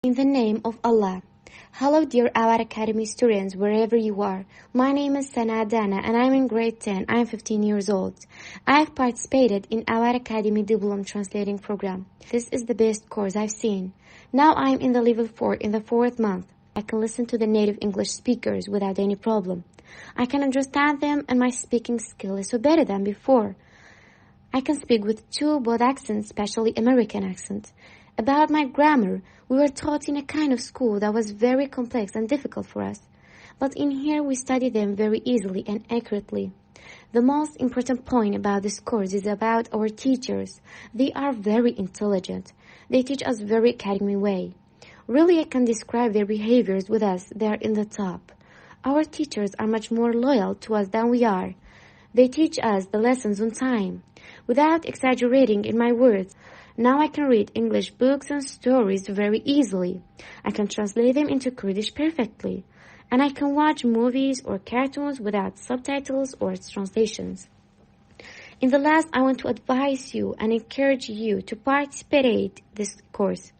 In the name of Allah. Hello dear Our Academy students wherever you are. My name is Dana and I'm in grade 10. I'm 15 years old. I've participated in Our Academy Diploma Translating Program. This is the best course I've seen. Now I'm in the level 4 in the 4th month. I can listen to the native English speakers without any problem. I can understand them and my speaking skill is so better than before. I can speak with both accents, especially American accent. About my grammar, we were taught in a kind of school that was very complex and difficult for us. But in here we study them very easily and accurately. The most important point about this course is about our teachers. They are very intelligent. They teach us very academy way. Really, I can describe their behaviors with us. They are in the top. Our teachers are much more loyal to us than we are. They teach us the lessons on time, without exaggerating in my words. Now I can read English books and stories very easily. I can translate them into Kurdish perfectly. And I can watch movies or cartoons without subtitles or translations. In the last, I want to advise you and encourage you to participate in this course.